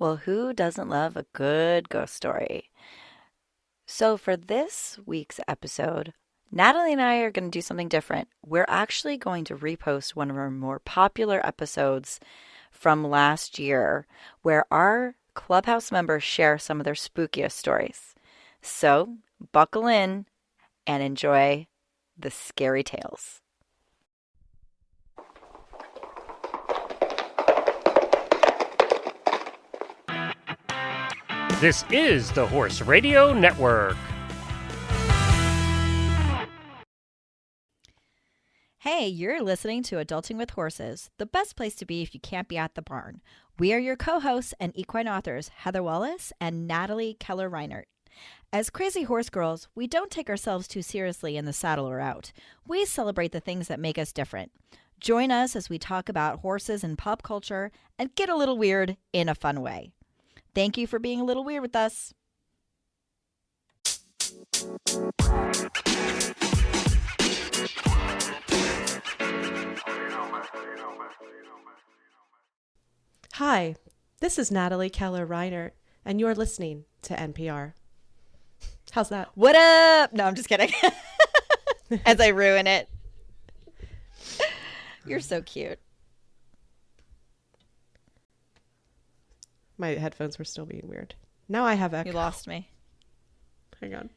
Well, who doesn't love a good ghost story? So, for this week's episode, Natalie and I are going to do something different. We're actually going to repost one of our more popular episodes from last year where our clubhouse members share some of their spookiest stories. So, buckle in and enjoy the scary tales. This is the Horse Radio Network. Hey, you're listening to Adulting with Horses, the best place to be if you can't be at the barn. We are your co-hosts and equine authors, Heather Wallace and Natalie Keller-Reinert. As crazy horse girls, we don't take ourselves too seriously in the saddle or out. We celebrate the things that make us different. Join us as we talk about horses and pop culture and get a little weird in a fun way. Thank you for being a little weird with us. Hi, this is Natalie Keller-Reinert, and you're listening to NPR. How's that? What up? No, I'm just kidding. As I ruin it. You're so cute. My headphones were still being weird. Now I have echo. You lost me. Hang on.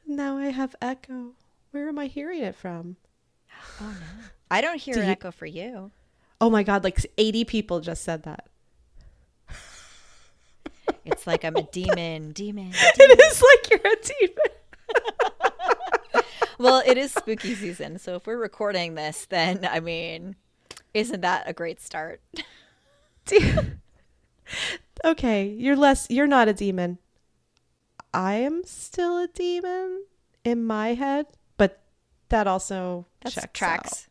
Now I have echo. Where am I hearing it from? Oh, no. I don't hear an echo for you. Oh my God, like 80 people just said that. It's like I'm a demon. It is like you're a demon. Well, it is spooky season. So if we're recording this, then, I mean, isn't that a great start? Okay, you're not a demon. I am still a demon in my head, but that also tracks.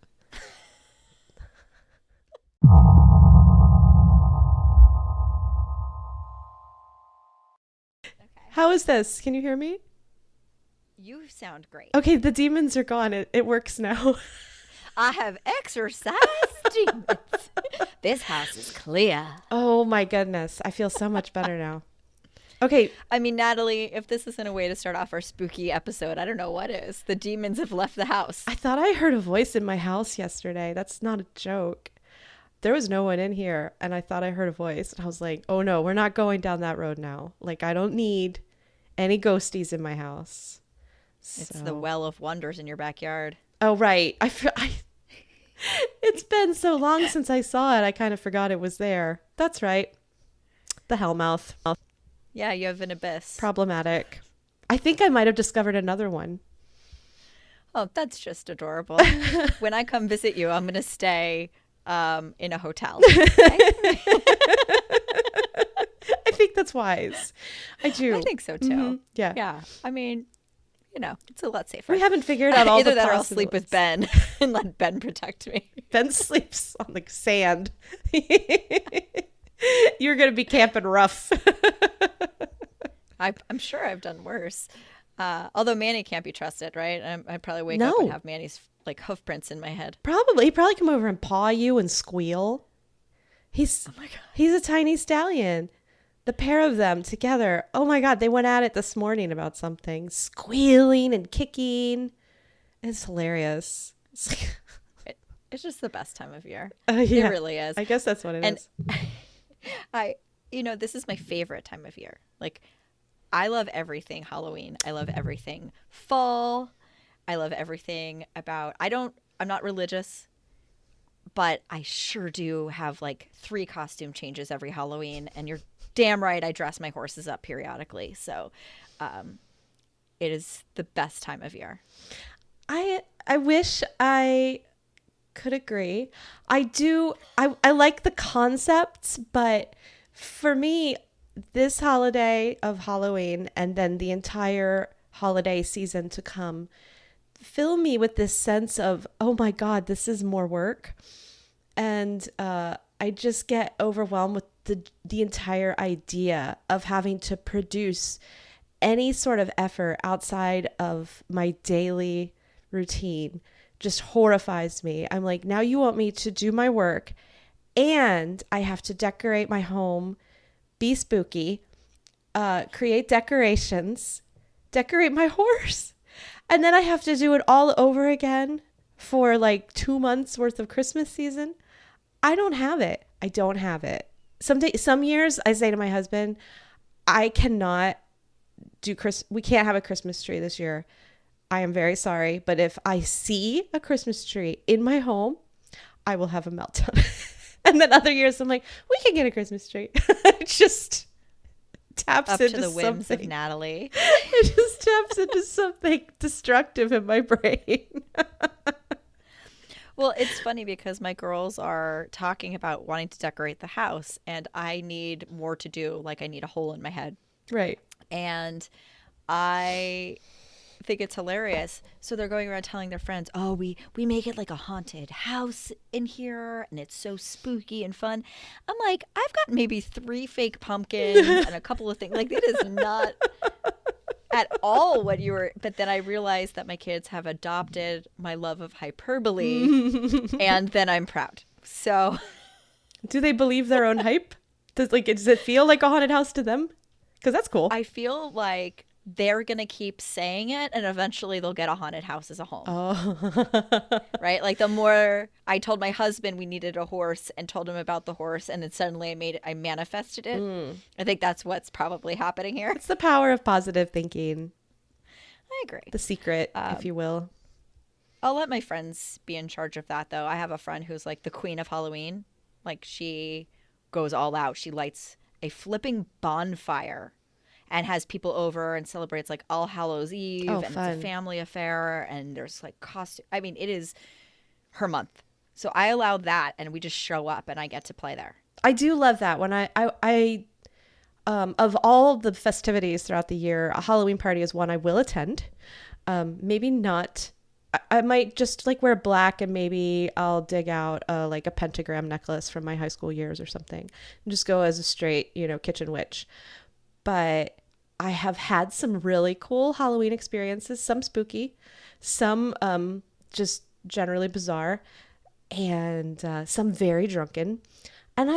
How is this? Can you hear me? You sound great. Okay, the demons are gone. It works now. I have exorcised demons. This house is clear. Oh my goodness. I feel so much better now. Okay. I mean, Natalie, if this isn't a way to start off our spooky episode, I don't know what is. The demons have left the house. I thought I heard a voice in my house yesterday. That's not a joke. There was no one in here, and I thought I heard a voice. And I was like, oh no, we're not going down that road now. Like, I don't need any ghosties in my house. It's the well of wonders in your backyard. Oh, right. It's been so long since I saw it. I kind of forgot it was there. That's right. The Hellmouth. Yeah, you have an abyss. Problematic. I think I might have discovered another one. Oh, that's just adorable. When I come visit you, I'm going to stay in a hotel. Okay? I think that's wise. I do. I think so, too. Mm-hmm. Yeah. Yeah. I mean, you know, it's a lot safer. We haven't figured out all Either the that or I'll sleep with Ben and let Ben protect me. Ben sleeps on the sand. You're going to be camping rough. I'm sure I've done worse. Although Manny can't be trusted, right? I'd probably wake up and have Manny's like hoof prints in my head. Probably. He'd probably come over and paw you and squeal. Oh my God. He's a tiny stallion. The pair of them together. Oh my God. They went at it this morning about something. Squealing and kicking. It's hilarious. It's just the best time of year. Yeah. It really is. I guess that's what it is. This is my favorite time of year. Like, I love everything Halloween. I love everything fall. I love everything about, I'm not religious, but I sure do have like 3 costume changes every Halloween. And you're damn right I dress my horses up periodically. So it is the best time of year. I wish I could agree. I do. I like the concepts, but for me, this holiday of Halloween and then the entire holiday season to come fill me with this sense of, oh my God, this is more work. And I just get overwhelmed with the entire idea of having to produce any sort of effort outside of my daily routine just horrifies me. I'm like, now you want me to do my work and I have to decorate my home, be spooky, create decorations, decorate my horse. And then I have to do it all over again for like 2 months worth of Christmas season. I don't have it. I don't have it. Some years I say to my husband, I cannot we can't have a Christmas tree this year. I am very sorry. But if I see a Christmas tree in my home, I will have a meltdown. And then other years I'm like, we can get a Christmas tree. It just taps Up into to the whims something. of Natalie. It just taps into something destructive in my brain. Well, it's funny because my girls are talking about wanting to decorate the house, and I need more to do. Like, I need a hole in my head. Right. And I think it's hilarious. So they're going around telling their friends, oh, we make it like a haunted house in here, and it's so spooky and fun. I'm like, I've got maybe 3 fake pumpkins and a couple of things. Like, it is not at all what you were. But then I realized that my kids have adopted my love of hyperbole, and then I'm proud. So do they believe their own hype? Does it feel like a haunted house to them? Because that's cool. I feel like they're going to keep saying it, and eventually they'll get a haunted house as a home. Oh. Right? Like, the more I told my husband we needed a horse and told him about the horse, and then suddenly I manifested it. I think that's what's probably happening here. It's the power of positive thinking. I agree. The secret, if you will. I'll let my friends be in charge of that, though. I have a friend who's like the queen of Halloween. Like, she goes all out. She lights a flipping bonfire and has people over and celebrates like All Hallows Eve. Oh, and fun. It's a family affair, and there's like costume. I mean, it is her month. So I allow that, and we just show up, and I get to play there. I do love that. When I of all the festivities throughout the year, a Halloween party is one I will attend. Maybe not. I might just like wear black, and maybe I'll dig out like a pentagram necklace from my high school years or something, and just go as a straight, kitchen witch. But I have had some really cool Halloween experiences, some spooky, some just generally bizarre, and some very drunken. And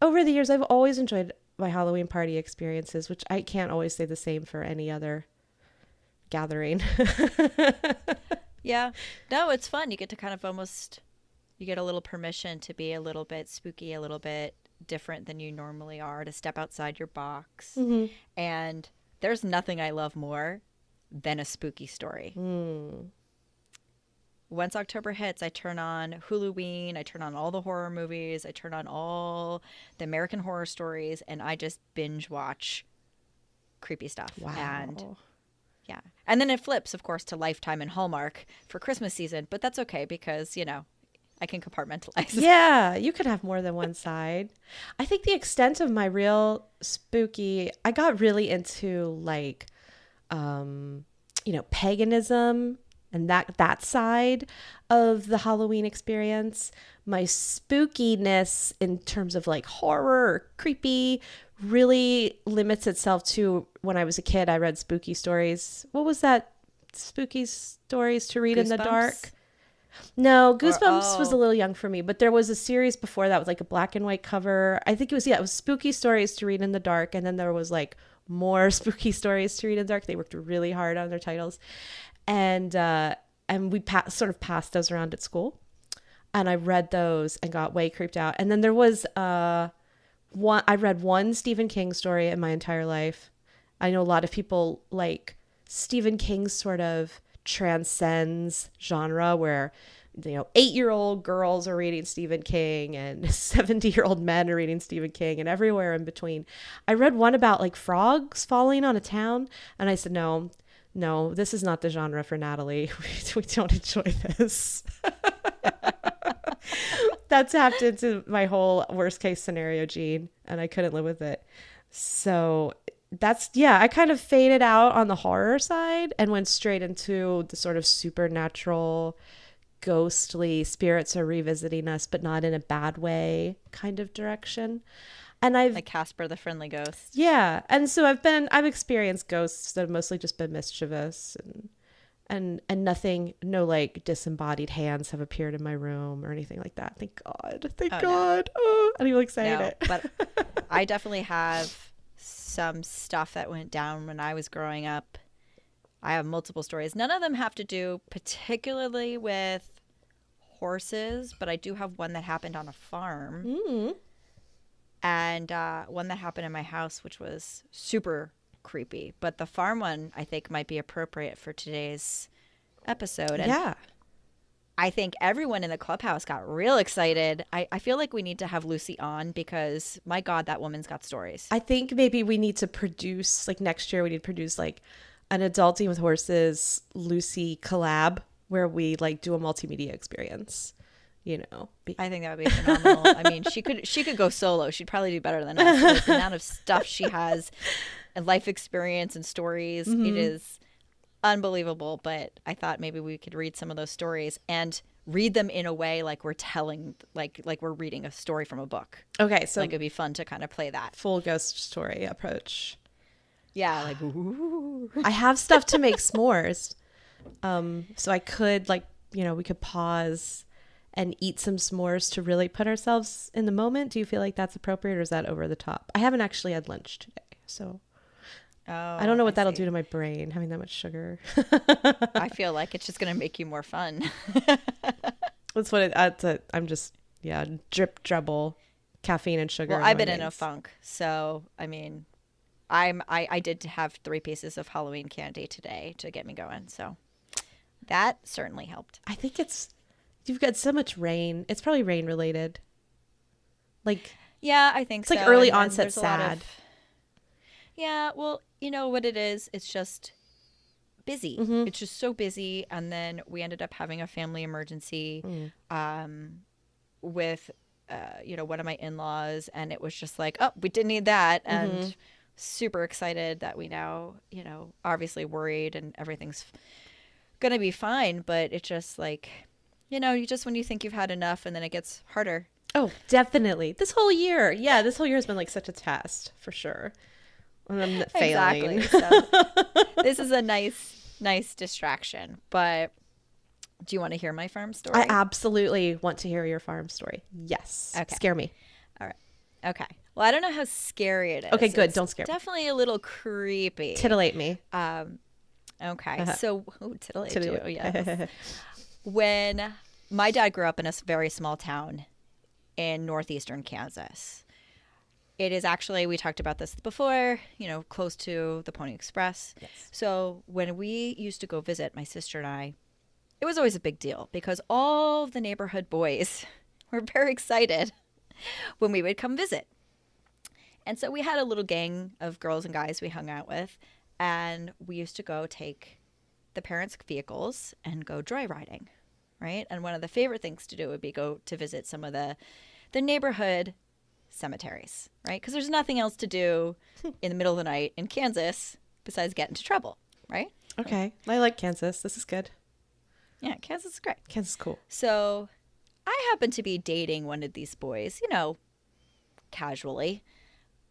over the years, I've always enjoyed my Halloween party experiences, which I can't always say the same for any other gathering. Yeah. No, it's fun. You get to kind of you get a little permission to be a little bit spooky, a little bit different than you normally are, to step outside your box. Mm-hmm. And there's nothing I love more than a spooky story. Once October hits, I turn on Huluween, I turn on all the horror movies, I turn on all the American Horror Stories, and I just binge watch creepy stuff. Wow. And yeah. And then it flips, of course, to Lifetime and Hallmark for Christmas season, but that's okay because, I can compartmentalize. Yeah, you could have more than one side. I think the extent of my real spooky, I got really into like, paganism and that side of the Halloween experience. My spookiness in terms of like horror or creepy really limits itself to when I was a kid, I read spooky stories. What was that? Spooky stories to read in the dark? No, Goosebumps was a little young for me, but there was a series before that with like a black and white cover. I think it was spooky stories to read in the dark. And then there was like more spooky stories to read in the dark. They worked really hard on their titles. And we sort of passed those around at school. And I read those and got way creeped out. And then there was I read one Stephen King story in my entire life. I know a lot of people like Stephen King sort of transcends genre where 8-year-old girls are reading Stephen King and 70-year-old men are reading Stephen King and everywhere in between. I read one about like frogs falling on a town, and I said, no, this is not the genre for Natalie. We don't enjoy this. That tapped into my whole worst case scenario gene, and I couldn't live with it. So I kind of faded out on the horror side and went straight into the sort of supernatural, ghostly, spirits are revisiting us, but not in a bad way kind of direction. And I've like Casper the Friendly Ghost. Yeah. And so I've experienced ghosts that have mostly just been mischievous And nothing, no like disembodied hands have appeared in my room or anything like that. Thank God. Thank God. No. Oh, I'm even excited. No, but I definitely have some stuff that went down when I was growing up. I have multiple stories. None of them have to do particularly with horses, but I do have one that happened on a farm. And one that happened in my house, which was super creepy. But the farm one, I think, might be appropriate for today's episode. And yeah. I think everyone in the clubhouse got real excited. I feel like we need to have Lucy on because, my God, that woman's got stories. I think maybe we need to produce, like next year, we need to produce like an Adulting with Horses Lucy collab where we like do a multimedia experience. You know, I think that would be phenomenal. I mean, she could go solo. She'd probably do better than us. With the amount of stuff she has and life experience and stories, it is unbelievable. But I thought maybe we could read some of those stories and read them in a way like we're telling, like we're reading a story from a book. Okay, so like it'd be fun to kind of play that full ghost story approach. Yeah, like ooh. I have stuff to make s'mores, so I could we could pause and eat some s'mores to really put ourselves in the moment. Do you feel like that's appropriate, or is that over the top? I haven't actually had lunch today, so I don't know what that'll do to my brain, having that much sugar. I feel like it's just going to make you more fun. That's what I'm just, drip dribble, caffeine and sugar. Well, I've been in a funk, so I mean, I did have 3 pieces of Halloween candy today to get me going, so that certainly helped. I think you've got so much rain. It's probably rain related. Like, yeah, I think it's so. Like early onset sad. Yeah, well, you know what it is? It's just busy. It's just so busy. And then we ended up having a family emergency with, one of my in-laws. And it was just like, oh, we didn't need that. And super excited that we now, obviously worried and everything's going to be fine. But it's just like, you just when you think you've had enough and then it gets harder. Oh, definitely. This whole year. Yeah, this whole year has been like such a test for sure. And I'm failing. Exactly. So this is a nice distraction. But do you want to hear my farm story? I absolutely want to hear your farm story. Yes. Okay. Scare me. All right. Okay. Well, I don't know how scary it is. Okay, good. It's don't scare me. Definitely a little creepy. Titillate me. Okay. So, titillate you. Yes. When my dad grew up in a very small town in northeastern Kansas. It is actually, we talked about this before, close to the Pony Express. Yes. So when we used to go visit, my sister and I, it was always a big deal because all the neighborhood boys were very excited when we would come visit. And so we had a little gang of girls and guys we hung out with, and we used to go take the parents' vehicles and go joyriding, right? And one of the favorite things to do would be go to visit some of the neighborhood cemeteries, right? Because there's nothing else to do in the middle of the night in Kansas besides get into trouble, right? Okay. I like Kansas. This is good. Yeah, Kansas is great. Kansas is cool. So I happened to be dating one of these boys, casually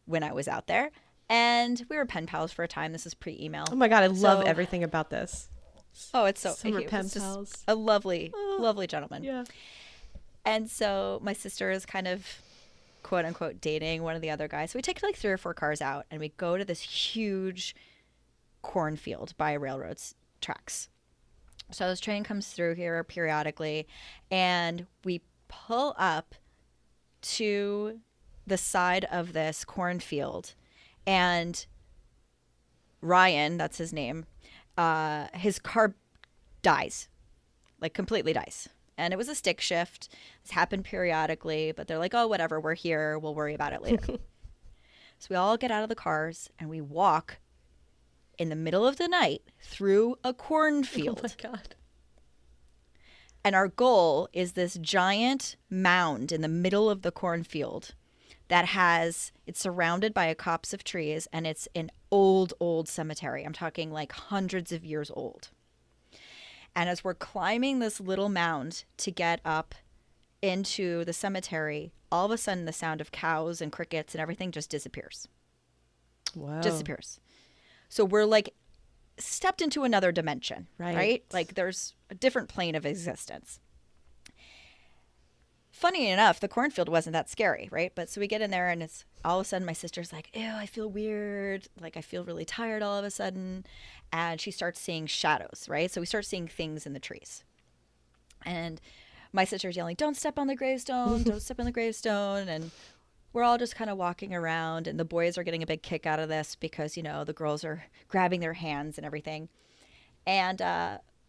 when I was out there. And we were pen pals for a time. This is pre-email. Oh my God, I love everything about this. Oh, it's so Summer pen just pals. a lovely gentleman. Yeah. And so my sister is kind of quote unquote dating one of the other guys. So we take like 3 or 4 cars out and we go to this huge cornfield by railroad tracks. So this train comes through here periodically and we pull up to the side of this cornfield and Ryan, that's his name, his car dies, like completely dies. And it was a stick shift. This happened periodically, but they're like, oh, whatever, we're here. We'll worry about it later. So we all get out of the cars and we walk in the middle of the night through a cornfield. Oh my God. And our goal is this giant mound in the middle of the cornfield that it's surrounded by a copse of trees and it's an old cemetery. I'm talking like hundreds of years old. And as we're climbing this little mound to get up into the cemetery, all of a sudden the sound of cows and crickets and everything just disappears. Wow. Disappears. So we're like stepped into another dimension, right? Like there's a different plane of existence. Funny enough, the cornfield wasn't that scary, right? But so we get in there and it's all of a sudden my sister's like, ew, I feel weird. Like I feel really tired all of a sudden. And she starts seeing shadows, right? So we start seeing things in the trees. And my sister's yelling, don't step on the gravestone, don't step on the gravestone. And we're all just kind of walking around and the boys are getting a big kick out of this because, you know, the girls are grabbing their hands and everything. And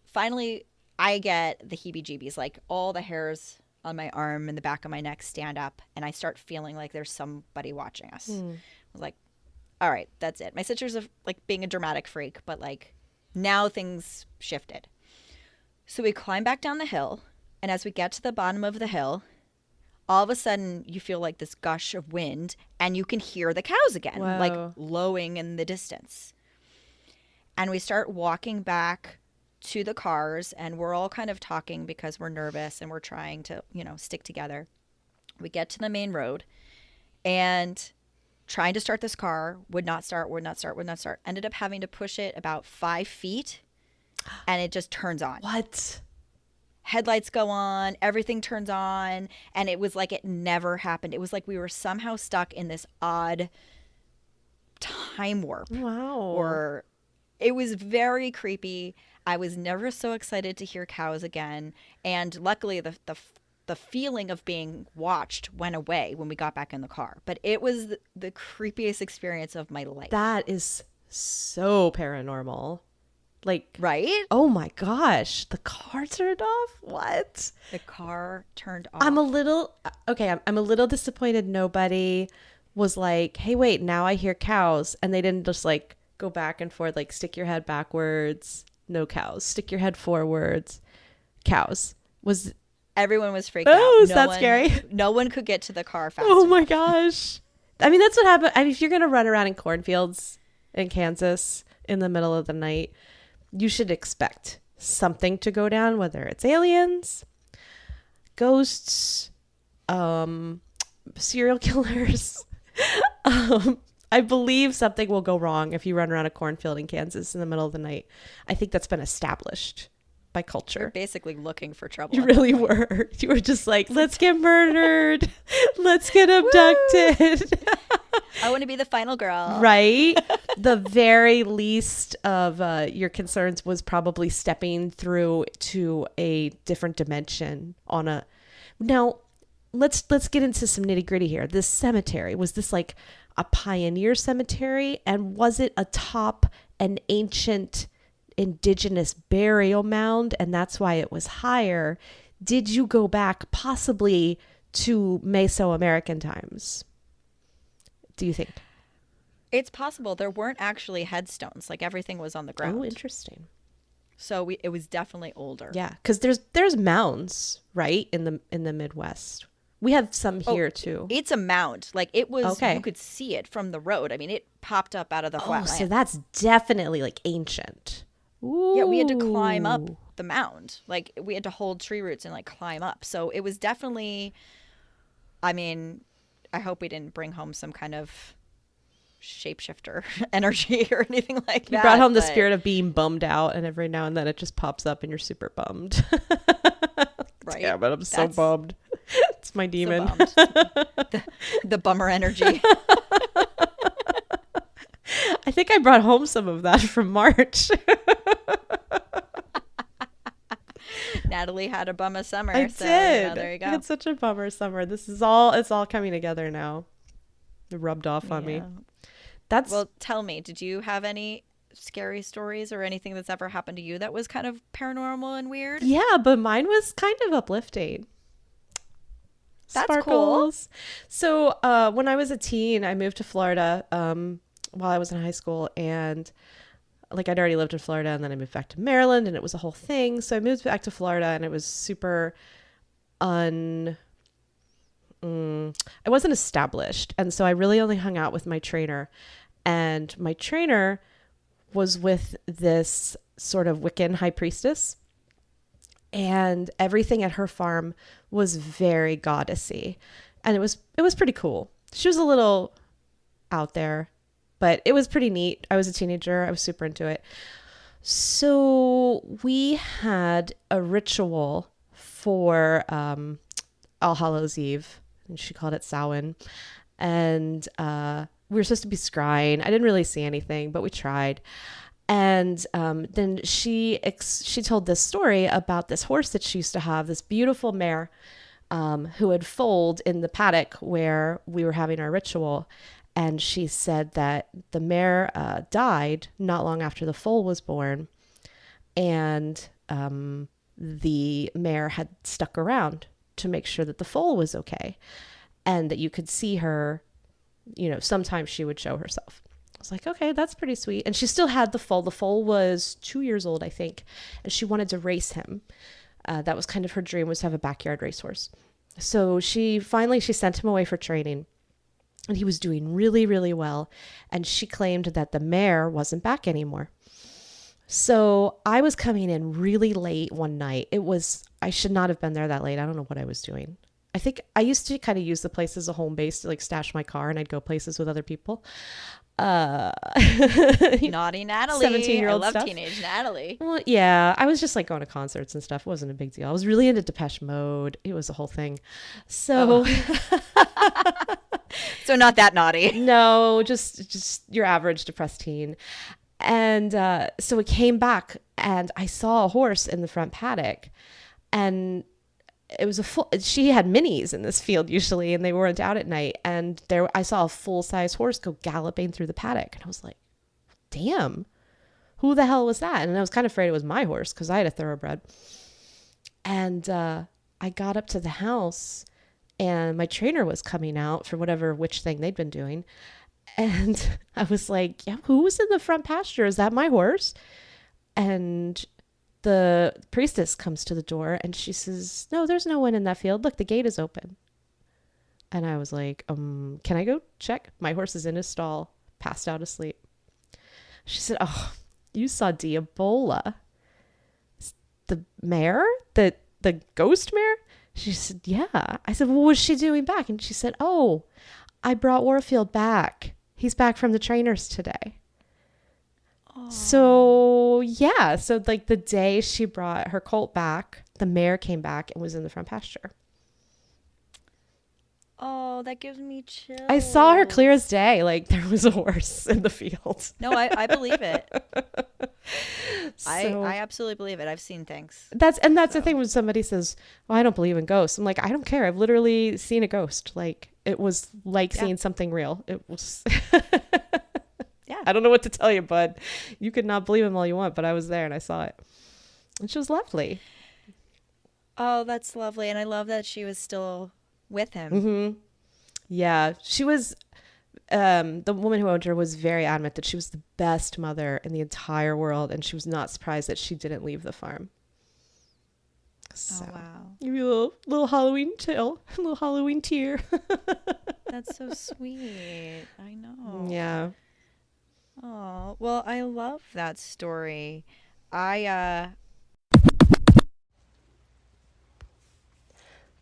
finally, I get the heebie-jeebies, like all the hairs on my arm and the back of my neck stand up and I start feeling like there's somebody watching us. I was like, all right, that's it. My sister's like being a dramatic freak, but like now things shifted. So we climb back down the hill, and as we get to the bottom of the hill, all of a sudden you feel like this gush of wind and you can hear the cows again, like lowing in the distance. And we start walking back to the cars and we're all kind of talking because we're nervous and we're trying to, you know, stick together. We get to the main road and trying to start this car would not start. Ended up having to push it about 5 feet and it just turns on. What? Headlights go on, everything turns on, and it was like it never happened. It was like we were somehow stuck in this odd time warp. Wow. Or it was very creepy. I was never so excited to hear cows again. And luckily, the feeling of being watched went away when we got back in the car. But it was the creepiest experience of my life. That is so paranormal. Like, right? Oh my gosh, the car turned off? What? The car turned off. I'm a little disappointed nobody was like, hey, wait, now I hear cows. And they didn't just like go back and forth, like stick your head backwards, no cows. Stick your head forwards, cows. Everyone was freaked out. Oh, is that scary? No one could get to the car fast Oh my enough. gosh. I mean, that's what happened. I mean, if you're going to run around in cornfields in Kansas in the middle of the night, you should expect something to go down, whether it's aliens, ghosts, serial killers. I believe something will go wrong if you run around a cornfield in Kansas in the middle of the night. I think that's been established by culture. You're basically looking for trouble. You really were. You were just like, let's get murdered. Let's get abducted. I want to be the final girl. Right? The very least of your concerns was probably stepping through to a different dimension on a... Now, let's get into some nitty gritty here. This cemetery, was this like a pioneer cemetery? And was it atop an ancient indigenous burial mound? And that's why it was higher. Did you go back possibly to Mesoamerican times? Do you think? It's possible. There weren't actually headstones. Like everything was on the ground. Oh, interesting. So it was definitely older. Yeah, because there's mounds, right, in the Midwest. We have some here too. It's a mound. Like it was, okay. You could see it from the road. I mean, it popped up out of the flat land. So that's definitely like ancient. Ooh. Yeah, we had to climb up the mound. Like we had to hold tree roots and like climb up. So it was definitely, I mean, I hope we didn't bring home some kind of shapeshifter energy or anything like that. You brought home the spirit of being bummed out, and every now and then it just pops up and you're super bummed. Right. Yeah, but I'm so bummed. It's my demon. So the bummer energy. I think I brought home some of that from March. Natalie had a bummer summer. I so, did. You know, there you go. I had such a bummer summer. It's all coming together now. It rubbed off on me. Well, tell me, did you have any scary stories or anything that's ever happened to you that was kind of paranormal and weird? Yeah, but mine was kind of uplifting. That's Sparkles. Cool. So when I was a teen, I moved to Florida while I was in high school, and like I'd already lived in Florida, and then I moved back to Maryland, and it was a whole thing. So I moved back to Florida, and it was super I wasn't established, and so I really only hung out with my trainer, and my trainer was with this sort of Wiccan high priestess, and everything at her farm was very goddessy, and it was pretty cool. She was a little out there, but it was pretty neat. I was a teenager. I was super into it. So we had a ritual for All Hallows Eve, and she called it Samhain. And we were supposed to be scrying. I didn't really see anything, but we tried. And then she told this story about this horse that she used to have, this beautiful mare who had foaled in the paddock where we were having our ritual. And she said that the mare died not long after the foal was born. And the mare had stuck around to make sure that the foal was okay. And that you could see her, sometimes she would show herself. I was like, okay, that's pretty sweet. And she still had the foal. The foal was 2 years old, I think. And she wanted to race him. That was kind of her dream, was to have a backyard racehorse. So she sent him away for training. And he was doing really, really well. And she claimed that the mare wasn't back anymore. So I was coming in really late one night. I should not have been there that late. I don't know what I was doing. I think I used to kind of use the place as a home base to like stash my car, and I'd go places with other people. Naughty Natalie. 17-year-old I love stuff. teenage Natalie. Well, yeah, I was just like going to concerts and stuff. It wasn't a big deal. I was really into Depeche Mode. It was a whole thing. So, So not that naughty. no, just your average depressed teen. And so we came back, and I saw a horse in the front paddock, and it was she had minis in this field usually, and they weren't out at night. And I saw a full-size horse go galloping through the paddock. And I was like, damn, who the hell was that? And I was kind of afraid it was my horse because I had a thoroughbred. And I got up to the house, and my trainer was coming out for which thing they'd been doing. And I was like, yeah, who was in the front pasture? Is that my horse? And the priestess comes to the door, and she says, no, there's no one in that field. Look, the gate is open. And I was like, can I go check? My horse is in his stall, passed out asleep. She said, oh, you saw Diabola. The mare? The ghost mare? She said, yeah. I said, well, what was she doing back? And she said, oh, I brought Warfield back. He's back from the trainers today. So, yeah. So, like, the day she brought her colt back, the mare came back and was in the front pasture. Oh, that gives me chills. I saw her clear as day. Like, there was a horse in the field. No, I believe it. So, I absolutely believe it. I've seen things. that's the thing when somebody says, well, I don't believe in ghosts. I'm like, I don't care. I've literally seen a ghost. Like, it was like seeing something real. It was... Yeah. I don't know what to tell you, bud. You could not believe him all you want, but I was there and I saw it. And she was lovely. Oh, that's lovely. And I love that she was still with him. Mm-hmm. Yeah. She was, the woman who owned her was very adamant that she was the best mother in the entire world. And she was not surprised that she didn't leave the farm. So, Oh, wow. give you a little Halloween tale, a little Halloween tear. That's so sweet. I know. Yeah. Oh, well, I love that story. The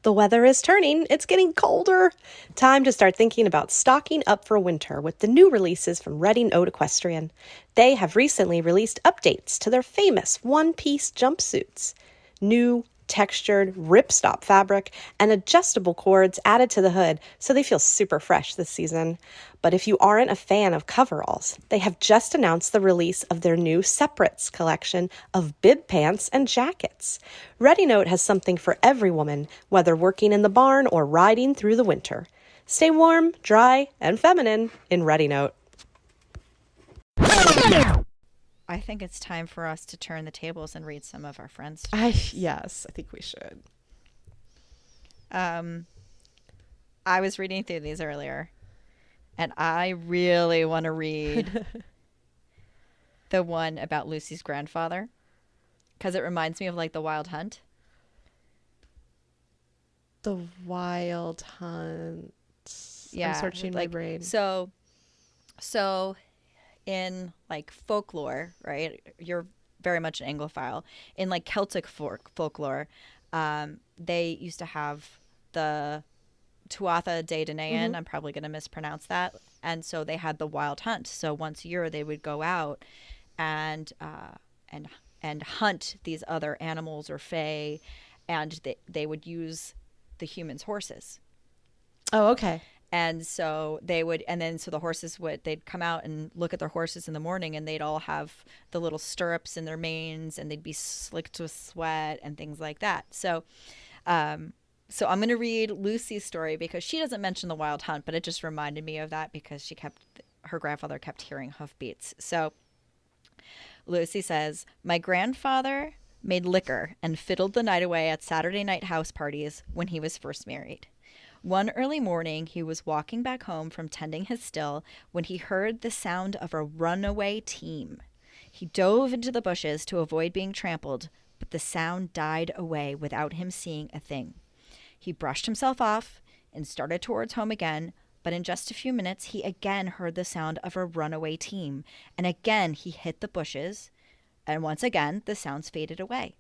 weather is turning. It's getting colder. Time to start thinking about stocking up for winter with the new releases from Redingote Equestrian. They have recently released updates to their famous one-piece jumpsuits. New textured ripstop fabric and adjustable cords added to the hood, so they feel super fresh this season. But if you aren't a fan of coveralls, they have just announced the release of their new Separates collection of bib pants and jackets. Redingote has something for every woman, whether working in the barn or riding through the winter. Stay warm, dry, and feminine in Redingote. I think it's time for us to turn the tables and read some of our friends. Yes, I think we should. I was reading through these earlier, and I really want to read the one about Lucy's grandfather, because it reminds me of like the Wild Hunt. The Wild Hunt. Yeah, I'm searching my brain. So in like folklore, right? You're very much an Anglophile. In like Celtic folklore, they used to have the Tuatha De Danann. I'm probably going to mispronounce that. And so they had the Wild Hunt. So once a year they would go out and and hunt these other animals or fae, and they would use the humans' horses. Oh, okay. And so so the horses they'd come out and look at their horses in the morning, and they'd all have the little stirrups in their manes, and they'd be slicked with sweat and things like that. So I'm going to read Lucy's story because she doesn't mention the wild hunt, but it just reminded me of that because her grandfather kept hearing hoofbeats. So Lucy says, "My grandfather made liquor and fiddled the night away at Saturday night house parties when he was first married. One early morning, he was walking back home from tending his still when he heard the sound of a runaway team. He dove into the bushes to avoid being trampled, but the sound died away without him seeing a thing. He brushed himself off and started towards home again, but in just a few minutes, he again heard the sound of a runaway team, and again he hit the bushes, and once again the sounds faded away.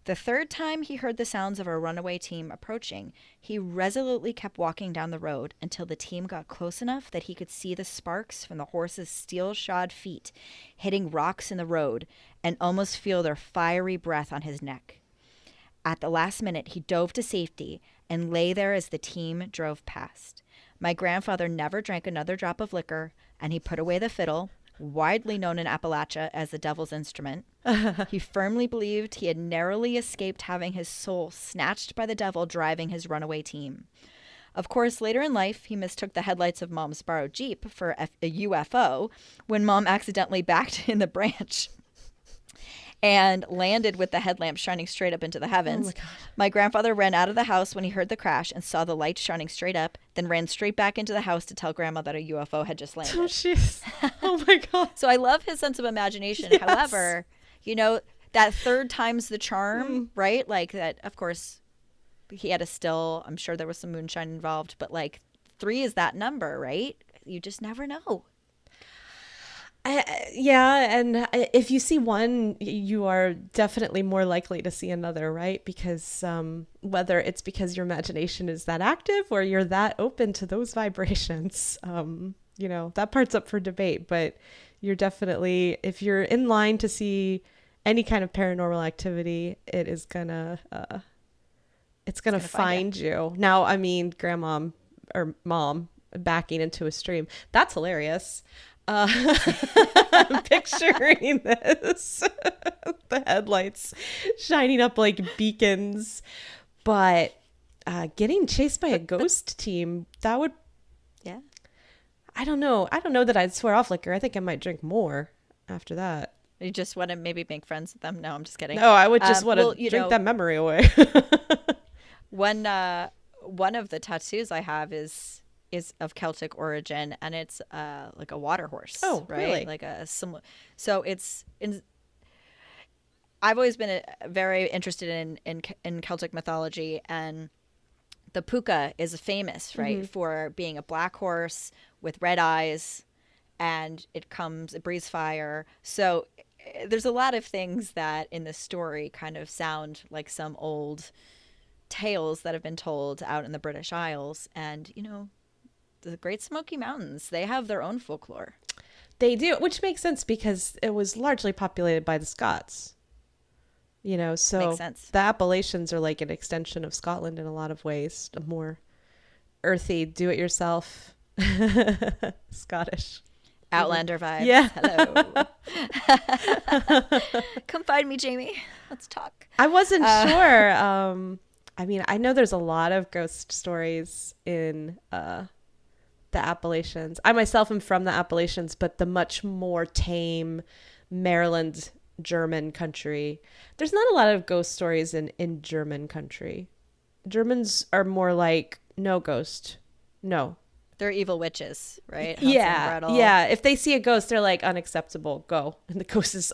The third time he heard the sounds of a runaway team approaching, he resolutely kept walking down the road until the team got close enough that he could see the sparks from the horses' steel-shod feet hitting rocks in the road and almost feel their fiery breath on his neck. At the last minute, he dove to safety and lay there as the team drove past. My grandfather never drank another drop of liquor, and he put away the fiddle, widely known in Appalachia as the devil's instrument. He firmly believed he had narrowly escaped having his soul snatched by the devil driving his runaway team. Of course, later in life, he mistook the headlights of Mom's borrowed Jeep for a UFO when Mom accidentally backed in the branch and landed with the headlamp shining straight up into the heavens. Oh my God. My grandfather ran out of the house when he heard the crash and saw the lights shining straight up, then ran straight back into the house to tell Grandma that a UFO had just landed. Oh, jeez. Oh, my God. So I love his sense of imagination. Yes. However, that third time's the charm, right? Like that, of course, he had a still. I'm sure there was some moonshine involved, but like 3 is that number, right? You just never know. Yeah, and if you see one, you are definitely more likely to see another, right? Because whether it's because your imagination is that active or you're that open to those vibrations, that part's up for debate. But you're definitely, if you're in line to see any kind of paranormal activity, it's gonna find you. Now, I mean, grandma or mom backing into a stream, that's hilarious. I'm picturing this, the headlights shining up like beacons, but getting chased by a ghost team, that would, Yeah. I don't know that I'd swear off liquor. I think I might drink more after that. You just want to maybe make friends with them? No, I'm just kidding. No, I would just want to drink that memory away. One of the tattoos I have is of Celtic origin, and it's like a water horse. Oh, right? really? Like similar. So I've always been very interested in Celtic mythology, and the puka is famous, right, for being a black horse with red eyes, and it breathes fire. So there's a lot of things that in the story kind of sound like some old tales that have been told out in the British Isles, and the Great Smoky Mountains, they have their own folklore. They do, which makes sense because it was largely populated by the Scots. So Makes sense. The Appalachians are like an extension of Scotland in a lot of ways, a more earthy, do-it-yourself, Scottish. Outlander vibes. Yeah. Hello. Come find me, Jamie. Let's talk. I wasn't sure. I mean, I know there's a lot of ghost stories in the Appalachians. I myself am from the Appalachians, but the much more tame Maryland German country. There's not a lot of ghost stories in German country. Germans are more like, no ghost. No. They're evil witches, right? Yeah. If they see a ghost, they're like, unacceptable, go. And the ghost is,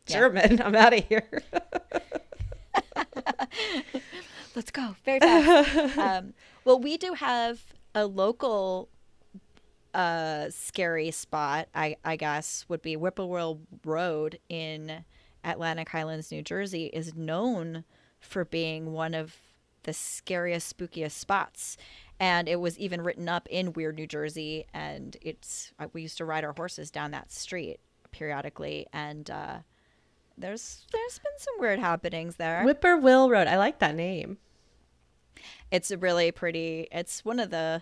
German, I'm out of here. Let's go very fast. Well, we do have a local scary spot, I guess, would be Whippoorwill Road in Atlantic Highlands, New Jersey, is known for being one of the scariest, spookiest spots. And it was even written up in Weird, New Jersey. And we used to ride our horses down that street periodically. And there's been some weird happenings there. Whippoorwill Road. I like that name. It's a really pretty. It's one of the,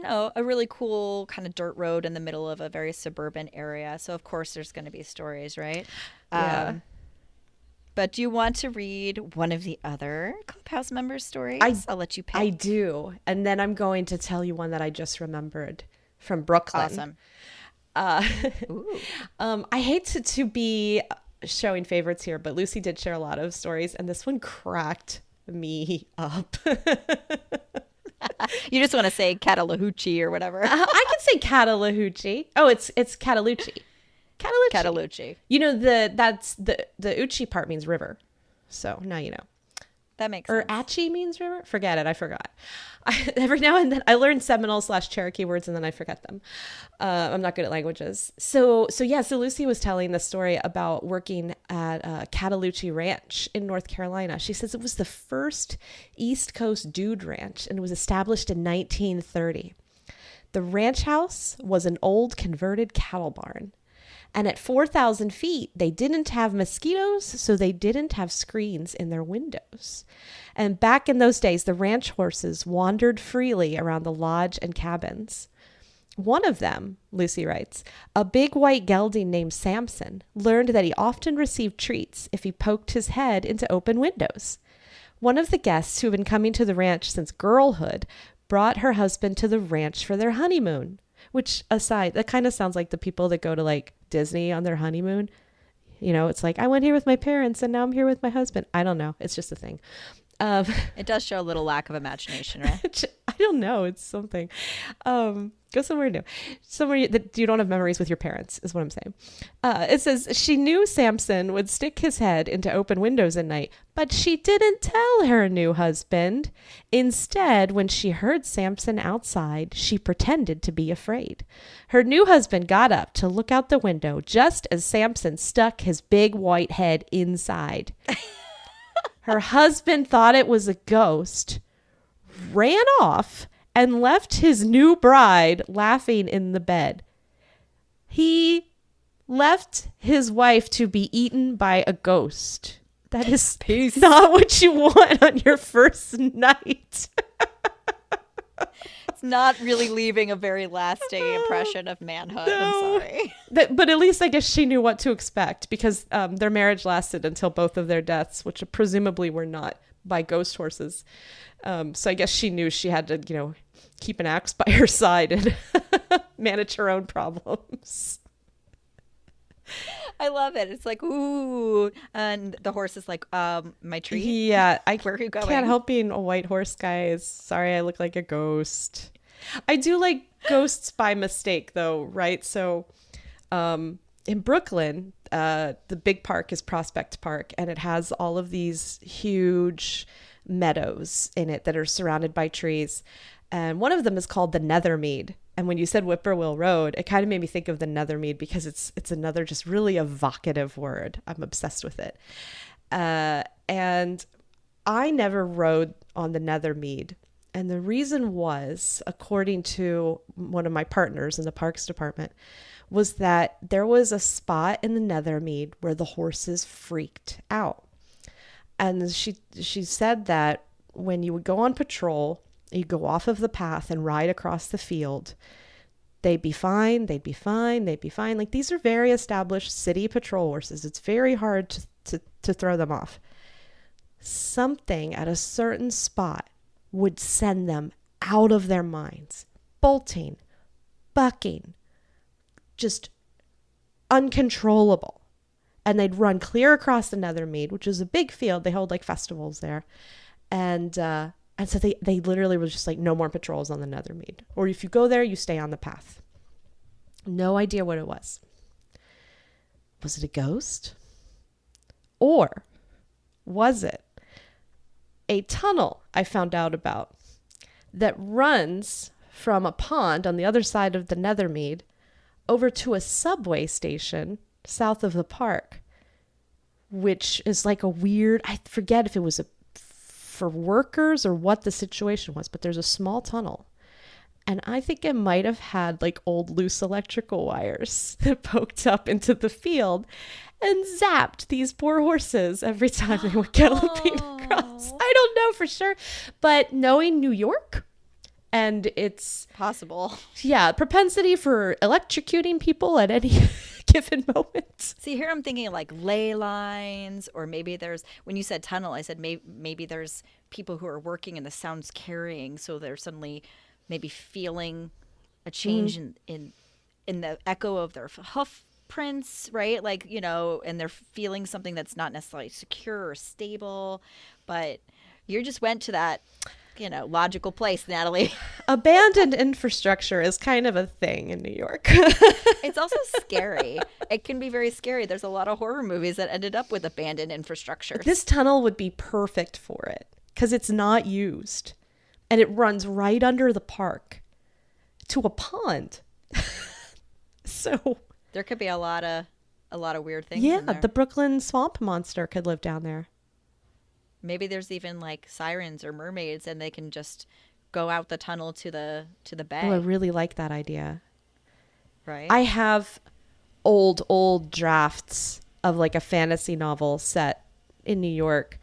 a really cool kind of dirt road in the middle of a very suburban area. So of course there's going to be stories, right? Yeah. But do you want to read one of the other Clubhouse members' stories? I'll let you pick. I do. And then I'm going to tell you one that I just remembered from Brooklyn. Awesome. I hate to be showing favorites here, but Lucy did share a lot of stories, and this one cracked me up. You just want to say Catalahoochee or whatever. I can say Catalahoochee. Oh, it's Cataloochee. Cataloochee. You know, the Uchi part means river. So now you know. That makes Or sense. Achi means river? Forget it. I forgot. Every now and then I learn Seminole/Cherokee words and then I forget them. I'm not good at languages. So Lucy was telling the story about working at Cataloochee Ranch in North Carolina. She says it was the first East Coast dude ranch and it was established in 1930. The ranch house was an old converted cattle barn. And at 4,000 feet, they didn't have mosquitoes, so they didn't have screens in their windows. And back in those days, the ranch horses wandered freely around the lodge and cabins. One of them, Lucy writes, a big white gelding named Samson, learned that he often received treats if he poked his head into open windows. One of the guests who had been coming to the ranch since girlhood brought her husband to the ranch for their honeymoon. Which aside, that kind of sounds like the people that go to like Disney on their honeymoon. You know, it's like, I went here with my parents and now I'm here with my husband. I don't know. It's just a thing. It does show a little lack of imagination, right? I don't know. It's something. Go somewhere new. Somewhere that you don't have memories with your parents is what I'm saying. It says, she knew Samson would stick his head into open windows at night, but she didn't tell her new husband. Instead, when she heard Samson outside, she pretended to be afraid. Her new husband got up to look out the window just as Samson stuck his big white head inside. Her husband thought it was a ghost, ran off, and left his new bride laughing in the bed. He left his wife to be eaten by a ghost. That is not what you want on your first night. It's not really leaving a very lasting impression of manhood. No. I'm sorry. But at least I guess she knew what to expect because their marriage lasted until both of their deaths, which presumably were not by ghost horses. So I guess she knew she had to, keep an axe by her side and manage her own problems. I love it. It's like, ooh. And the horse is like, my treat? Yeah. Where are you going? Can't help being a white horse, guys. Sorry, I look like a ghost. I do like ghosts by mistake, though, right? So in Brooklyn, the big park is Prospect Park, and it has all of these huge meadows in it that are surrounded by trees. And one of them is called the Nethermead. And when you said Whippoorwill Road, it kind of made me think of the Nethermead because it's another just really evocative word. I'm obsessed with it. And I never rode on the Nethermead. And the reason was, according to one of my partners in the parks department, was that there was a spot in the Nethermead where the horses freaked out. And she said that when you would go on patrol, you'd go off of the path and ride across the field, they'd be fine, they'd be fine, they'd be fine. Like, these are very established city patrol horses. It's very hard to throw them off. Something at a certain spot would send them out of their minds, bolting, bucking, just uncontrollable. And they'd run clear across the Nethermead, which is a big field. They hold like festivals there. And so they literally was just like, no more patrols on the Nethermead. Or if you go there, you stay on the path. No idea what it was. Was it a ghost? Or was it a tunnel I found out about that runs from a pond on the other side of the Nethermead over to a subway station south of the park, which is like a weird, I forget if it was for workers or what the situation was, but there's a small tunnel. And I think it might have had like old loose electrical wires that poked up into the field. and zapped these poor horses every time they would galloping across. I don't know for sure, but knowing New York and its Possible. propensity for electrocuting people at any given moment. See, here I'm thinking like ley lines, or maybe there's, when you said tunnel, I said maybe there's people who are working and the sound's carrying, so they're suddenly maybe feeling a change in the echo of their hoof prints, right? Like, and they're feeling something that's not necessarily secure or stable, but you just went to that, logical place, Natalie. Abandoned infrastructure is kind of a thing in New York. It's also scary. It can be very scary. There's a lot of horror movies that ended up with abandoned infrastructure. This tunnel would be perfect for it because it's not used and it runs right under the park to a pond. So there could be a lot of weird things in there. The Brooklyn swamp monster could live down there. Maybe there's even like sirens or mermaids, and they can just go out the tunnel to the bay. Oh, I really like that idea. Right. I have old drafts of like a fantasy novel set in New York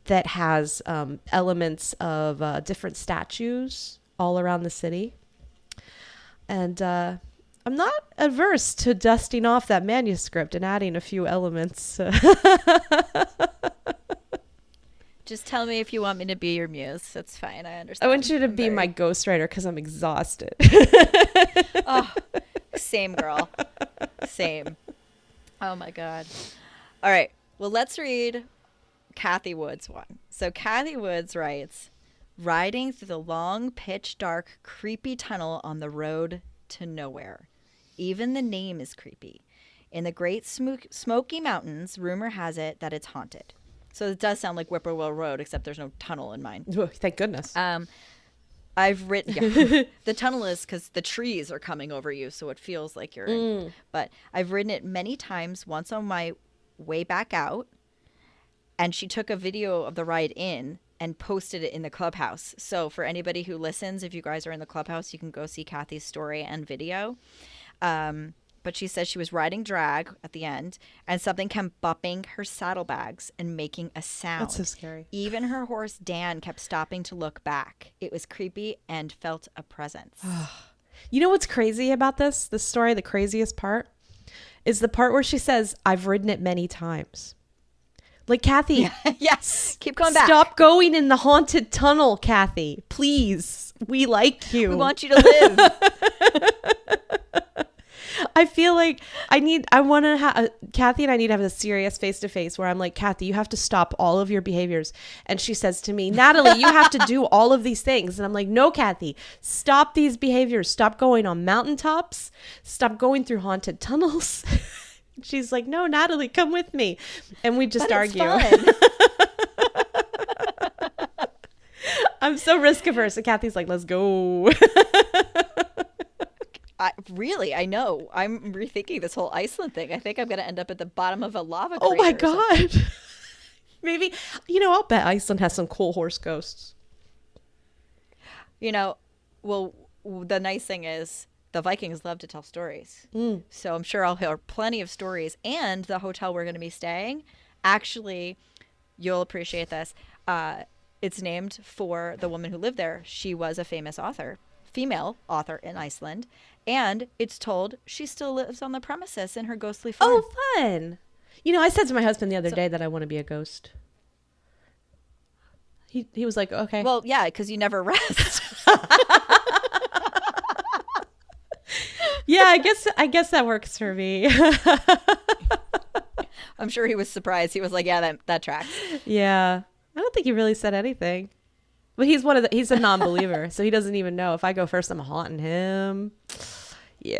that has elements of different statues all around the city. And I'm not averse to dusting off that manuscript and adding a few elements. Just tell me if you want me to be your muse. That's fine. I understand. I want you to be my ghostwriter because I'm exhausted. Oh, same girl. Same. Oh my God. All right. Well, let's read Kathy Wood's one. So Kathy Woods writes, riding through the long, pitch dark, creepy tunnel on the road to nowhere. Even the name is creepy. In the Great Smoky Mountains, rumor has it that it's haunted. So it does sound like Whippoorwill Road, except there's no tunnel in mine. Oh, thank goodness. I've written, the tunnel is because the trees are coming over you, so it feels like you're in. But I've ridden it many times, once on my way back out, and she took a video of the ride in and posted it in the clubhouse. So for anybody who listens, if you guys are in the clubhouse, you can go see Kathy's story and video. But she says she was riding drag at the end, and something kept bumping her saddlebags and making a sound. That's so scary. Even her horse, Dan, kept stopping to look back. It was creepy and felt a presence. You know what's crazy about this story, the craziest part, is the part where she says, I've ridden it many times. Like, Kathy. Yes. Keep going back. Stop going in the haunted tunnel, Kathy. Please. We like you. We want you to live. I feel like Kathy and I need to have a serious face-to-face where I'm like, Kathy, you have to stop all of your behaviors. And she says to me, Natalie, you have to do all of these things. And I'm like, no, Kathy, stop these behaviors. Stop going on mountaintops. Stop going through haunted tunnels. She's like, no, Natalie, come with me. And we just argue. I'm so risk averse. And Kathy's like, let's go. I know. I'm rethinking this whole Iceland thing. I think I'm going to end up at the bottom of a lava crater. Oh my God. Maybe, I'll bet Iceland has some cool horse ghosts. Well, the nice thing is the Vikings love to tell stories. So I'm sure I'll hear plenty of stories. And the hotel we're going to be staying, actually, you'll appreciate this. It's named for the woman who lived there. She was a famous female author in Iceland. And it's told she still lives on the premises in her ghostly form. Oh, fun. I said to my husband the other day that I want to be a ghost. He was like, okay. Well, yeah, because you never rest. Yeah, I guess that works for me. I'm sure he was surprised. He was like, yeah, that tracks. Yeah. I don't think he really said anything. But he's a non-believer, so he doesn't even know. If I go first, I'm haunting him. Yeah.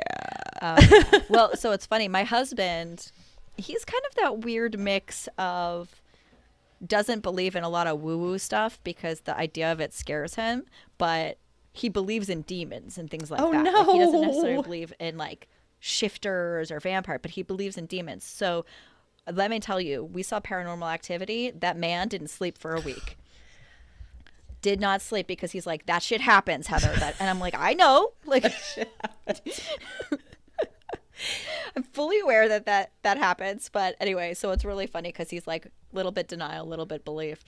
Well, so it's funny. My husband, he's kind of that weird mix of doesn't believe in a lot of woo-woo stuff because the idea of it scares him, but he believes in demons and things like that. No. Like, he doesn't necessarily believe in like shifters or vampire, but he believes in demons. So let me tell you, we saw Paranormal Activity. That man didn't sleep for a week. Did not sleep because he's like, that shit happens, Heather. And I'm like, I know. Like, I'm fully aware that that happens. But anyway, so it's really funny because he's like a little bit denial, a little bit belief.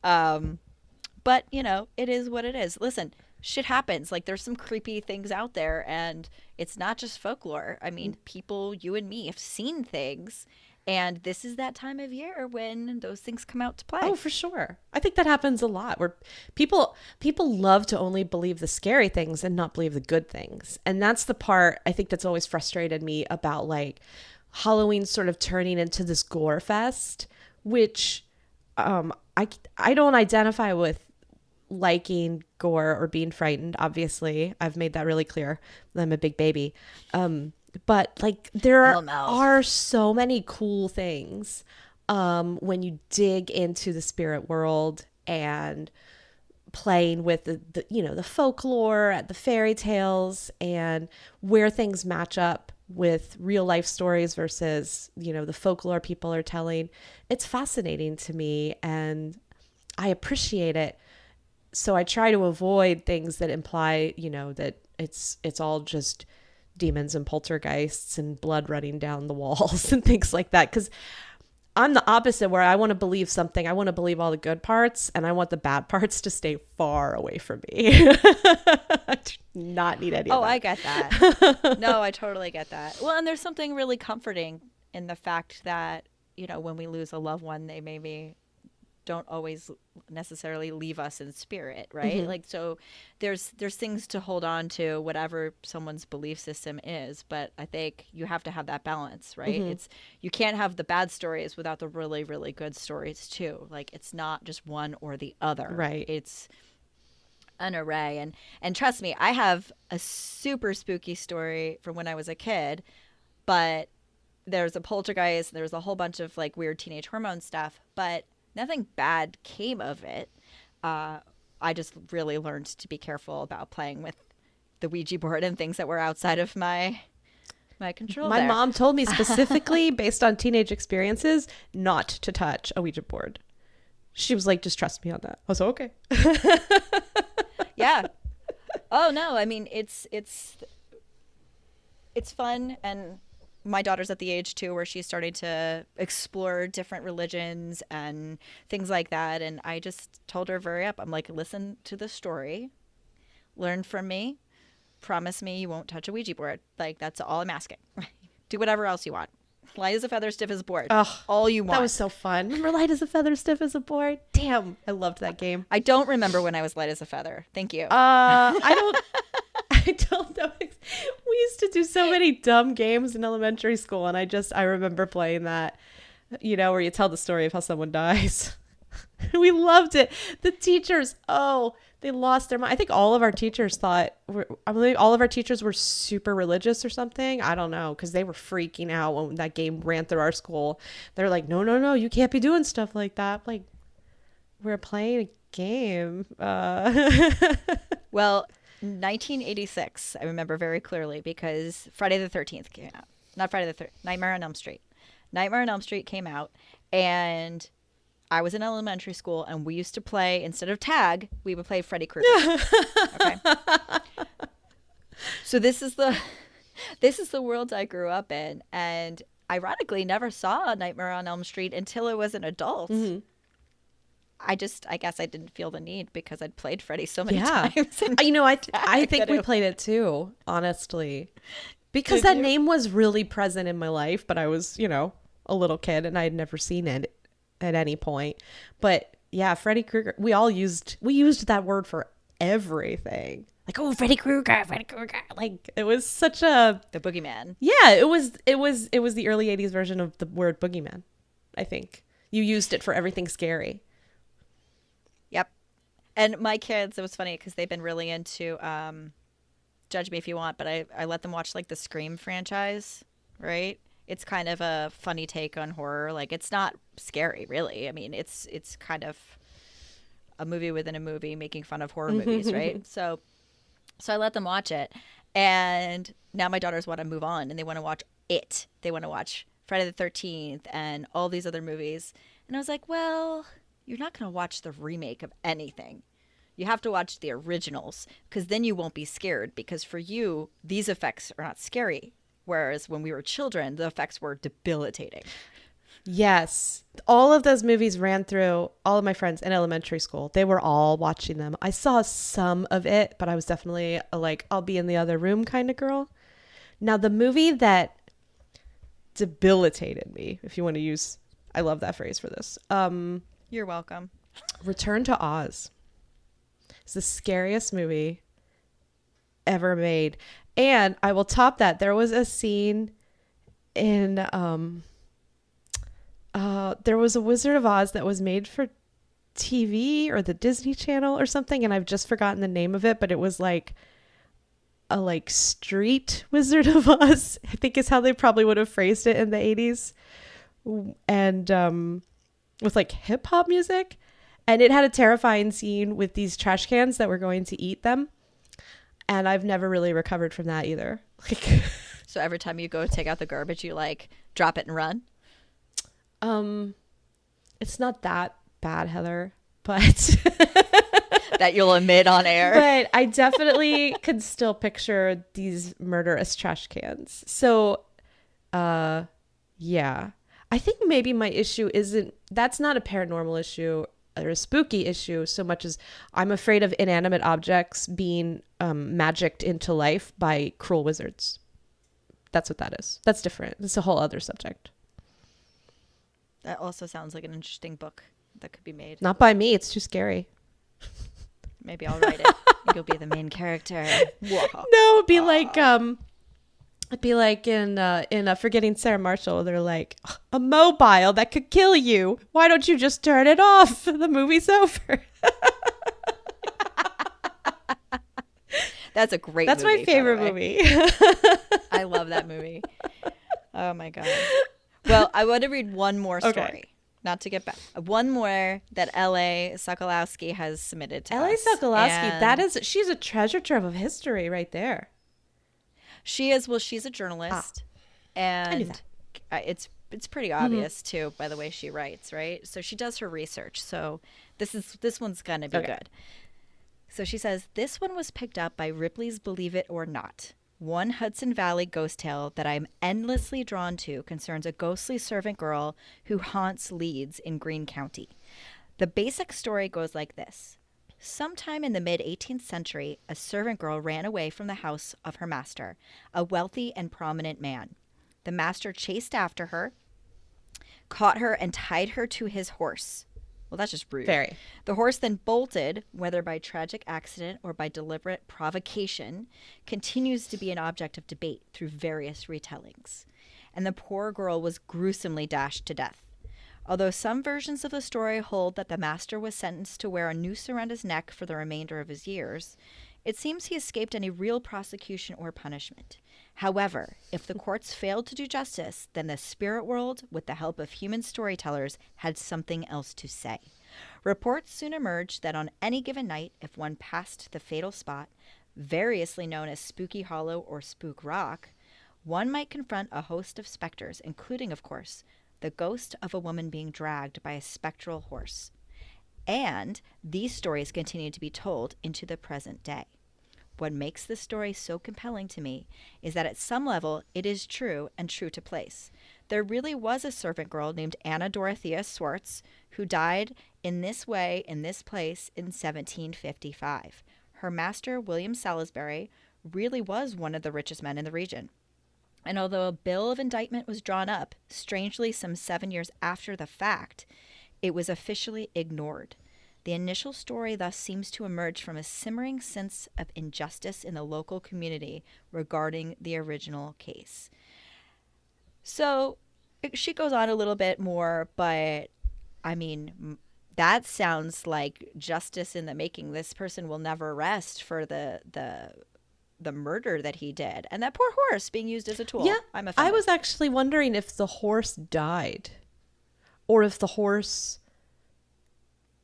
But, you know, it is what it is. Listen, shit happens. Like, there's some creepy things out there, and it's not just folklore. I mean, people, you and me, have seen things, and this is that time of year when those things come out to play. Oh, for sure. I think that happens a lot where people love to only believe the scary things and not believe the good things. And that's the part I think that's always frustrated me about like Halloween sort of turning into this gore fest, which I don't identify with liking gore or being frightened. Obviously, I've made that really clear. I'm a big baby. But like there are so many cool things when you dig into the spirit world and playing with the you know, the folklore, the fairy tales, and where things match up with real life stories versus, you know, the folklore people are telling. It's fascinating to me and I appreciate it. So I try to avoid things that imply, you know, that it's all just demons and poltergeists and blood running down the walls and things like that. Because I'm the opposite, where I want to believe something. I want to believe all the good parts, and I want the bad parts to stay far away from me. I do not need any of that. I get that. No, I totally get that. Well, and there's something really comforting in the fact that, you know, when we lose a loved one, they maybe don't always necessarily leave us in spirit, right? Mm-hmm. Like, so there's things to hold on to, whatever someone's belief system is, but I think you have to have that balance, right? Mm-hmm. It's, you can't have the bad stories without the really, really good stories too. Like, it's not just one or the other. Right. It's an array. And trust me, I have a super spooky story from when I was a kid, but there's a poltergeist, there's a whole bunch of like weird teenage hormone stuff, but nothing bad came of it. I just really learned to be careful about playing with the Ouija board and things that were outside of my control. My mom told me specifically, based on teenage experiences, not to touch a Ouija board. She was like, just trust me on that. I was like, okay. Yeah. Oh no, I mean, it's fun, and my daughter's at the age too where she's starting to explore different religions and things like that. And I just told her very up, I'm like, listen to the story, learn from me, promise me you won't touch a Ouija board. Like, that's all I'm asking. Do whatever else you want. Light as a feather, stiff as a board. All you want. That was so fun. Remember light as a feather, stiff as a board? Damn, I loved that game. I don't remember when I was light as a feather. Thank you. I don't know. We used to do so many dumb games in elementary school, and I remember playing that, you know, where you tell the story of how someone dies. We loved it. The teachers, they lost their mind. I think all of our teachers all of our teachers were super religious or something. I don't know, because they were freaking out when that game ran through our school. They're like, no, you can't be doing stuff like that. Like, we're playing a game. Well, 1986, I remember very clearly, because Friday the 13th came out. Not Friday the 13th, Nightmare on Elm Street. Nightmare on Elm Street came out, and I was in elementary school, and we used to play, instead of tag, we would play Freddy Krueger. Okay. So this is the world I grew up in, and ironically never saw Nightmare on Elm Street until I was an adult. Mm-hmm. I guess I didn't feel the need because I'd played Freddy so many times. You know, I think we played it too, honestly, because that name was really present in my life, but I was, you know, a little kid and I had never seen it at any point. But yeah, Freddy Krueger, we used that word for everything. Like, oh, Freddy Krueger. Like, it was such the boogeyman. Yeah, it was the early 80s version of the word boogeyman. I think you used it for everything scary. Yep. And my kids, it was funny because they've been really into, judge me if you want, but I let them watch like the Scream franchise, right? It's kind of a funny take on horror. Like, it's not scary, really. I mean, it's kind of a movie within a movie making fun of horror movies, right? So I let them watch it. And now my daughters want to move on and they want to watch it. They want to watch Friday the 13th and all these other movies. And I was like, well, you're not going to watch the remake of anything. You have to watch the originals because then you won't be scared, because for you, these effects are not scary Whereas when we were children, the effects were debilitating. Yes. All of those movies ran through all of my friends in elementary school. They were all watching them. I saw some of it, but I was definitely a, like, I'll be in the other room kind of girl. Now, the movie that debilitated me, if you want to use, I love that phrase for this. You're welcome. Return to Oz. It's the scariest movie ever made. And I will top that. There was a scene in there was a Wizard of Oz that was made for TV or the Disney Channel or something, and I've just forgotten the name of it, but it was like a like street Wizard of Oz, I think is how they probably would have phrased it in the 80s. And with like hip hop music. And it had a terrifying scene with these trash cans that were going to eat them. And I've never really recovered from that either. Like, So every time you go take out the garbage, you like drop it and run? it's not that bad, Heather, but That you'll admit on air. but I definitely could still picture these murderous trash cans. So, yeah, I think maybe my issue that's not a paranormal issue or a spooky issue so much as I'm afraid of inanimate objects being magicked into life by cruel wizards. That's what that is. That's different. It's a whole other subject. That also sounds like an interesting book that could be made. Not by me. It's too scary. Maybe I'll write it. You'll be the main character. Whoa. No, it'd be like in Forgetting Sarah Marshall. They're like, a mobile that could kill you. Why don't you just turn it off? The movie's over. That's a great That's movie, my favorite by the way. movie. I love that movie. Oh my God. Well, I want to read one more story. Okay. Not to get back. One more that L.A. Sokolowski has submitted to L.A. us. Sokolowski, And she's a treasure trove of history right there. She is, well, she's a journalist. I knew And it's pretty obvious too by the way she writes, right? So she does her research. So this one's going to be good. So she says, this one was picked up by Ripley's Believe It or Not. One Hudson Valley ghost tale that I am endlessly drawn to concerns a ghostly servant girl who haunts Leeds in Greene County. The basic story goes like this. Sometime in the mid-18th century, a servant girl ran away from the house of her master, a wealthy and prominent man. The master chased after her, caught her, and tied her to his horse. Well, that's just rude. Very. The horse then bolted, whether by tragic accident or by deliberate provocation, continues to be an object of debate through various retellings. And the poor girl was gruesomely dashed to death. Although some versions of the story hold that the master was sentenced to wear a noose around his neck for the remainder of his years, it seems he escaped any real prosecution or punishment. However, if the courts failed to do justice, then the spirit world, with the help of human storytellers, had something else to say. Reports soon emerged that on any given night, if one passed the fatal spot, variously known as Spooky Hollow or Spook Rock, one might confront a host of specters, including, of course, the ghost of a woman being dragged by a spectral horse. And these stories continue to be told into the present day. What makes this story so compelling to me is that at some level it is true and true to place. There really was a servant girl named Anna Dorothea Swartz who died in this way in this place in 1755. Her master, William Salisbury, really was one of the richest men in the region. And although a bill of indictment was drawn up, strangely some 7 years after the fact, it was officially ignored. The initial story thus seems to emerge from a simmering sense of injustice in the local community regarding the original case. So she goes on a little bit more, but I mean, that sounds like justice in the making. This person will never rest for the murder that he did. And that poor horse being used as a tool. Yeah, I'm offended. I was actually wondering if the horse died or if the horse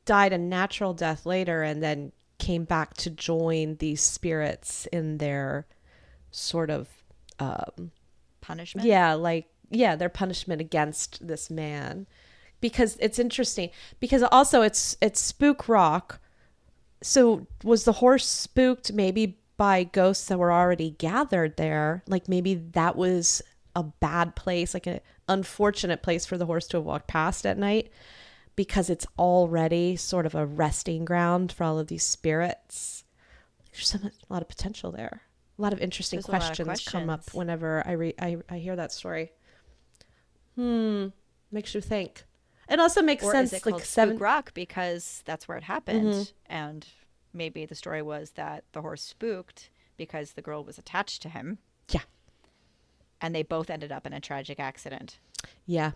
died a natural death later and then came back to join these spirits in their sort of punishment. Their punishment against this man. Because it's interesting because also it's Spook Rock. So was the horse spooked maybe by ghosts that were already gathered there. Like maybe that was a bad place, like an unfortunate place for the horse to have walked past at night, because it's already sort of a resting ground for all of these spirits. There's a lot of potential there. A lot of interesting questions come up whenever I hear that story. Makes you think. It also makes sense. Is it called Spook Rock because that's where it happened, and maybe the story was that the horse spooked because the girl was attached to him. Yeah. And they both ended up in a tragic accident. Yeah.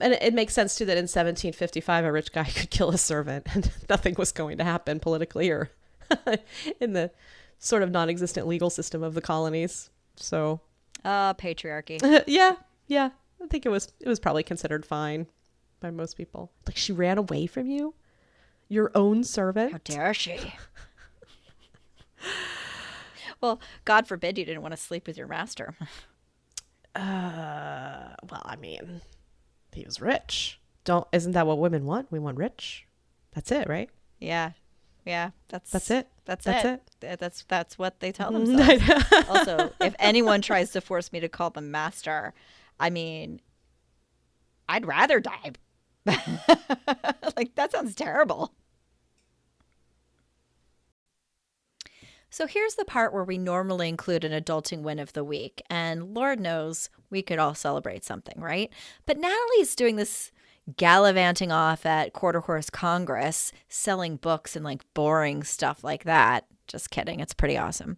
And it makes sense, too, that in 1755, a rich guy could kill a servant and nothing was going to happen politically or in the sort of non-existent legal system of the colonies. So. Patriarchy. Yeah. I think it was probably considered fine by most people. Like, she ran away from you? Your own servant? How dare she? Well, God forbid you didn't want to sleep with your master. Well, I mean, he was rich. Isn't that what women want? We want rich. That's it, right? Yeah. That's it. That's it. That's what they tell themselves. Also, if anyone tries to force me to call them master, I mean, I'd rather die. Like, that sounds terrible. So here's the part where we normally include an adulting win of the week. And Lord knows we could all celebrate something, right? But Natalie's doing this gallivanting off at Quarter Horse Congress, selling books and like boring stuff like that. Just kidding. It's pretty awesome.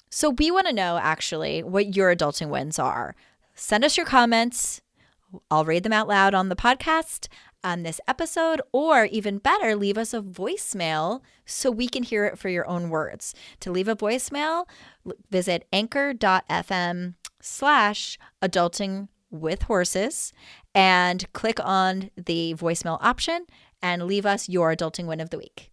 So we want to know actually what your adulting wins are. Send us your comments. I'll read them out loud on the podcast on this episode, or even better, leave us a voicemail so we can hear it for your own words. To leave a voicemail, visit anchor.fm/adultingwithhorses and click on the voicemail option and leave us your adulting win of the week.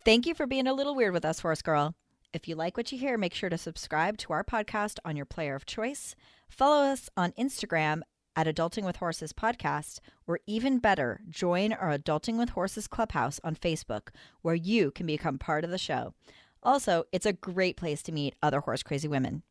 Thank you for being a little weird with us, Horse Girl. If you like what you hear, make sure to subscribe to our podcast on your player of choice. Follow us on Instagram at Adulting with Horses Podcast, or even better, join our Adulting with Horses Clubhouse on Facebook, where you can become part of the show. Also, it's a great place to meet other horse crazy women.